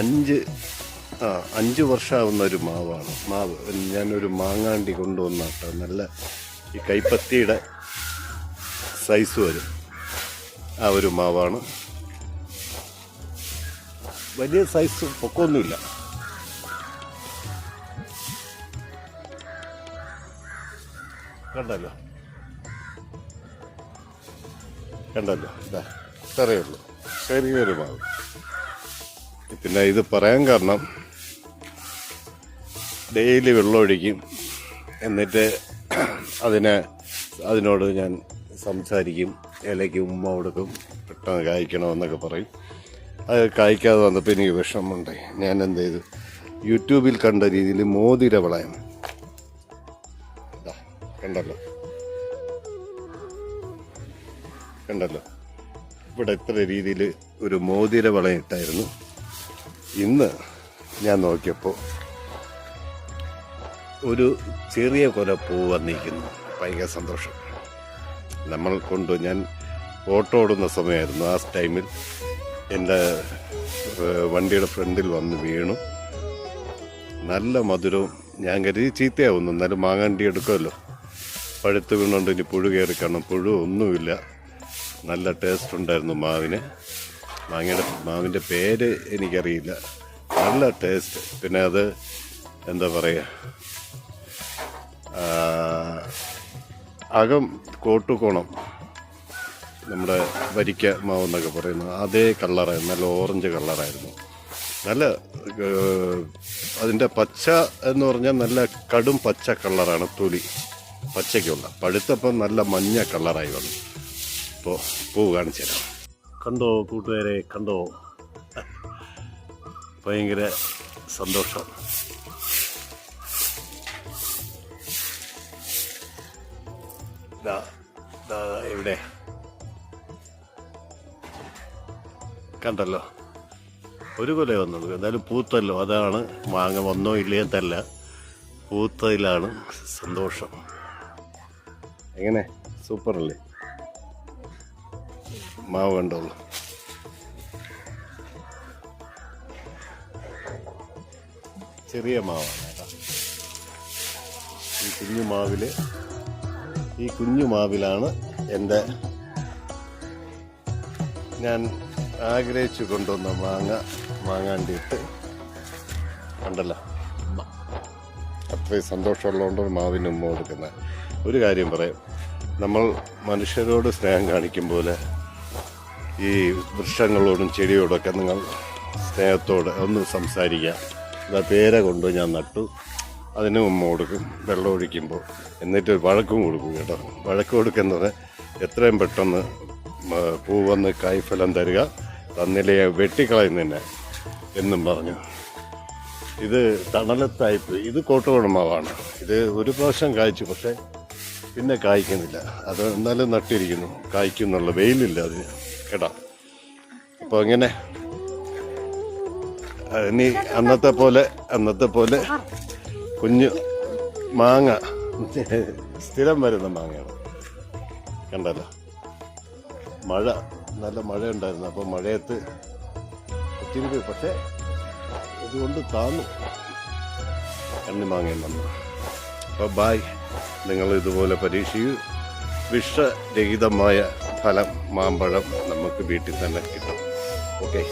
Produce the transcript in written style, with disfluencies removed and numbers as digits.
5 5 വർഷമാവുന്ന ഒരു മാവ് ഞാനൊരു മാങ്ങാണ്ടി കൊണ്ടുവന്നിട്ട് നല്ല ഈ കൈപ്പത്തിയുടെ സൈസ് വരും ആ ഒരു മാവാണ്. വലിയ സൈസ് പൊക്കമൊന്നുമില്ല. കണ്ടല്ലോ ഇതാ ഇത്രയേ ഉള്ളൂ, ചെറിയൊരു മാവ്. പിന്നെ ഇത് പറയാൻ കാരണം ഡെയിലി വെള്ളമൊഴിക്കും, എന്നിട്ട് അതിനോട് ഞാൻ സംസാരിക്കും, ഇലയ്ക്ക് ഉമ്മ കൊടുക്കും, പെട്ടെന്ന് കായ്ക്കണമെന്നൊക്കെ പറയും. അത് കായ്ക്കാതെ വന്നപ്പോൾ എനിക്ക് വിഷമമുണ്ടായി. ഞാൻ എന്ത് ചെയ്തു, യൂട്യൂബിൽ കണ്ട രീതിയിൽ മോതിര വളയം കണ്ടല്ലോ ഇവിടെ ഇത്ര രീതിയിൽ ഒരു മോതിര വളയം ഇട്ടായിരുന്നു. ഇന്ന് ഞാൻ നോക്കിയപ്പോൾ ഒരു ചെറിയ കൊല പൂ വന്നിരിക്കുന്നു. ഭയങ്കര സന്തോഷം. ഞാൻ ഓട്ടോ ഓടുന്ന സമയമായിരുന്നു. ആ ടൈമിൽ എൻ്റെ വണ്ടിയുടെ ഫ്രണ്ടിൽ വന്ന് വീണു. നല്ല മധുരവും. ഞാൻ കരുതി ചീത്തയാവുന്നു, എന്നാലും മാങ്ങാണ്ടി എടുക്കുമല്ലോ. പഴുത്ത് വീണുകൊണ്ട് ഇനി പുഴു കയറി കാണും. പുഴു ഒന്നുമില്ല. നല്ല ടേസ്റ്റ് ഉണ്ടായിരുന്നു മാവിൻ്റെ പേര് എനിക്കറിയില്ല. നല്ല ടേസ്റ്റ്. പിന്നെ അത് എന്താ പറയുക, അകം കോട്ടുകോണം, നമ്മുടെ വരിക്ക മാവെന്നൊക്കെ പറയുന്നത് അതേ കളറായിരുന്നു. നല്ല ഓറഞ്ച് കളറായിരുന്നു. നല്ല അതിൻ്റെ പച്ച എന്ന് പറഞ്ഞാൽ നല്ല കടും പച്ച കളറാണ്. തൊലി പച്ചയ്ക്കുള്ള. പഴുത്തപ്പം നല്ല മഞ്ഞ കളറായി വന്നു. ഇപ്പോൾ പൂ കാണിച്ചു തരാം. കണ്ടോ കൂട്ടുകാരെ, കണ്ടോ? ഭയങ്കര സന്തോഷം. ഇവിടെ കണ്ടല്ലോ, ഒരു കൊല വന്നത്. എന്തായാലും പൂത്തല്ലോ. അതാണ് മാങ്ങ വന്നോ ഇല്ലയോ തല്ല, പൂത്തതിലാണ് സന്തോഷം. എങ്ങനെ സൂപ്പറല്ലേ മാവ്? കണ്ടോളൂ. ചെറിയ മാവാണ് കേട്ടോ. ഈ കുഞ്ഞു മാവിലാണ് ഞാൻ ആഗ്രഹിച്ചു കൊണ്ടുവന്ന മാങ്ങാണ്ടിയിട്ട് കണ്ടല്ലോ. അത്രയും സന്തോഷമുള്ളതുകൊണ്ട് മാവിന് ഉമ്മ കൊടുക്കുന്ന ഒരു കാര്യം പറയാം. നമ്മൾ മനുഷ്യരോട് സ്നേഹം കാണിക്കും പോലെ ഈ വൃക്ഷങ്ങളോടും ചെടിയോടൊക്കെ നിങ്ങൾ സ്നേഹത്തോടെ ഒന്ന് സംസാരിക്കുക. പേര കൊണ്ട് ഞാൻ നട്ടു, അതിന് ഉമ്മ കൊടുക്കും വെള്ളം ഒഴിക്കുമ്പോൾ. എന്നിട്ട് വഴക്കും കൊടുക്കും കേട്ടോ. വഴക്ക് കൊടുക്കുന്നത് എത്രയും പെട്ടെന്ന് പൂ വന്ന് കായ്ഫലം തരിക, തന്നിലെ വെട്ടിക്കളയുന്നതന്നെ എന്നും പറഞ്ഞു. ഇത് തണലത്തായിപ്പ്. ഇത് കോട്ടുകുളമാവാണ്. ഇത് ഒരു പ്രാവശ്യം കായ്ച്ചു, പക്ഷേ പിന്നെ കായ്ക്കുന്നില്ല. അത് എന്നാലും നട്ടിരിക്കുന്നു, കായ്ക്കുന്നുള്ള വെയിലില്ല അതിന് കേട്ടോ. അപ്പോൾ അങ്ങനെ ഇനി അന്നത്തെ പോലെ കുഞ്ഞു മാങ്ങ സ്ഥിരം വരുന്ന മാങ്ങയാണ്. കണ്ടല്ലോ, നല്ല മഴ ഉണ്ടായിരുന്നു. അപ്പോൾ മഴയത്ത് ഒത്തിരി, പക്ഷേ ഇതുകൊണ്ട് താന്നു കണ്ണിമാങ്ങയും വന്നു. അപ്പോൾ ബായ്. നിങ്ങൾ ഇതുപോലെ പരീക്ഷിക്കൂ. വിഷരഹിതമായ ഫലം, മാമ്പഴം നമുക്ക് വീട്ടിൽ തന്നെ കിട്ടും. ഓക്കെ.